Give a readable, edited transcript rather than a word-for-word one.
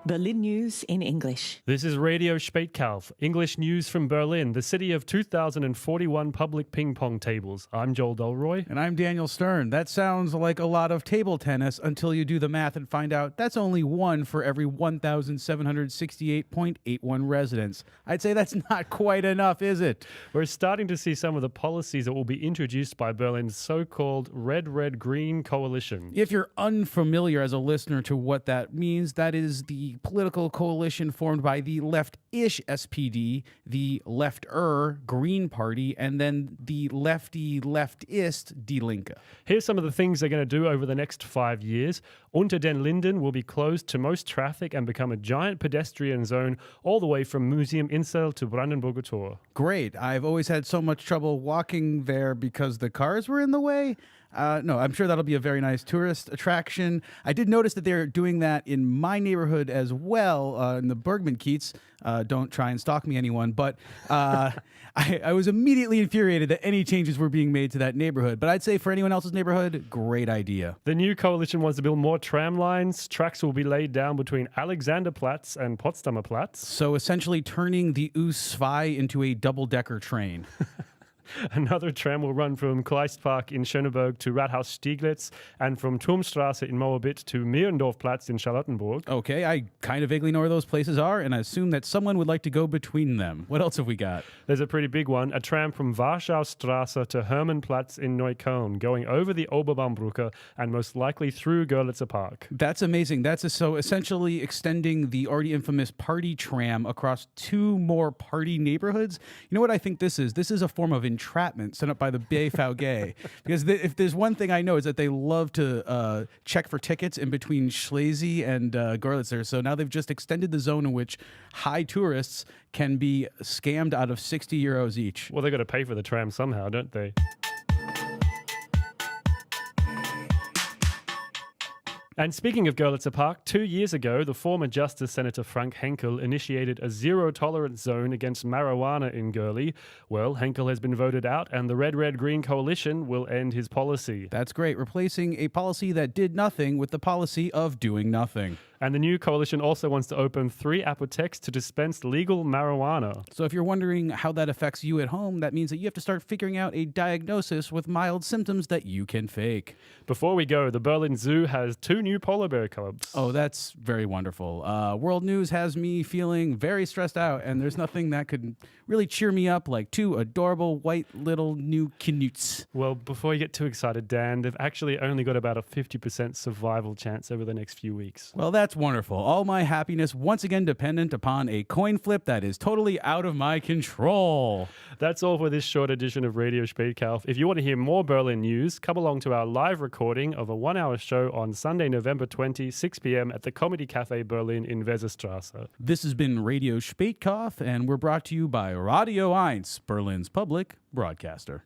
Berlin News in English. This is Radio Spätkauf, English news from Berlin, the city of 2,041 public ping pong tables. I'm Joel Dullroy. And I'm Daniel Stern. That sounds like a lot of table tennis until you do the math and find out that's only one for every 1,768.81 residents. I'd say that's not quite enough, is it? We're starting to see some of the policies that will be introduced by Berlin's so-called Red-Red-Green coalition. If you're unfamiliar as a listener to what that means, that is the political coalition formed by the left-ish SPD, the left-er Green Party, and then the lefty-leftist Die Linke. Here's some of the things they're going to do over the next 5 years. Unter den Linden will be closed to most traffic and become a giant pedestrian zone all the way from Museum Insel to Brandenburger Tor. Great. I've always had so much trouble walking there because the cars were in the way. No, I'm sure that'll be a very nice tourist attraction. I did notice that they're doing that in my neighborhood as well, in the Bergman Kiez. Don't try and stalk me, anyone. But I was immediately infuriated that any changes were being made to that neighborhood. But I'd say for anyone else's neighborhood, great idea. The new coalition wants to build more tram lines. Tracks will be laid down between Alexanderplatz and Potsdamer Platz. So essentially turning the U2 into a double-decker train. Another tram will run from Grünen Park in Schöneberg to Rathaus Stieglitz and from Turmstraße in Mauerbit to Meerendorfplatz in Charlottenburg. Okay, I kind of vaguely know where those places are, and I assume that someone would like to go between them. What else have we got? There's a pretty big one, a tram from Warschaustraße to Hermannplatz in Neukölln, going over the Oberbaumbrücke and most likely through Görlitzer Park. That's amazing. So essentially extending the already infamous party tram across two more party neighborhoods. You know what I think this is? This is a form of entrapment set up by the BVG. Because if there's one thing I know is that they love to check for tickets in between Schlesien and Görlitzer. So now they've just extended the zone in which high tourists can be scammed out of 60 euros each. Well, they've got to pay for the tram somehow, don't they? And speaking of Görlitzer Park, 2 years ago, the former Justice Senator Frank Henkel initiated a zero-tolerance zone against marijuana in Görli. Well, Henkel has been voted out, and the Red-Red-Green coalition will end his policy. That's great, replacing a policy that did nothing with the policy of doing nothing. And the new coalition also wants to open 3 apothekes to dispense legal marijuana. So if you're wondering how that affects you at home, that means that you have to start figuring out a diagnosis with mild symptoms that you can fake. Before we go, the Berlin Zoo has 2 new polar bear cubs. Oh, that's very wonderful. World news has me feeling very stressed out, and there's nothing that could really cheer me up like 2 adorable white little new Knutes. Well, before you get too excited, Dan, they've actually only got about a 50% survival chance over the next few weeks. Well, that's wonderful. All my happiness once again dependent upon a coin flip that is totally out of my control. That's all for this short edition of Radio Spätkauf. If you want to hear more Berlin news, come along to our live recording of a 1-hour show on Sunday, November 20, 6 p.m. at the Comedy Cafe Berlin in Weserstraße. This has been Radio Spätkauf, and we're brought to you by RadioEins, Berlin's public broadcaster.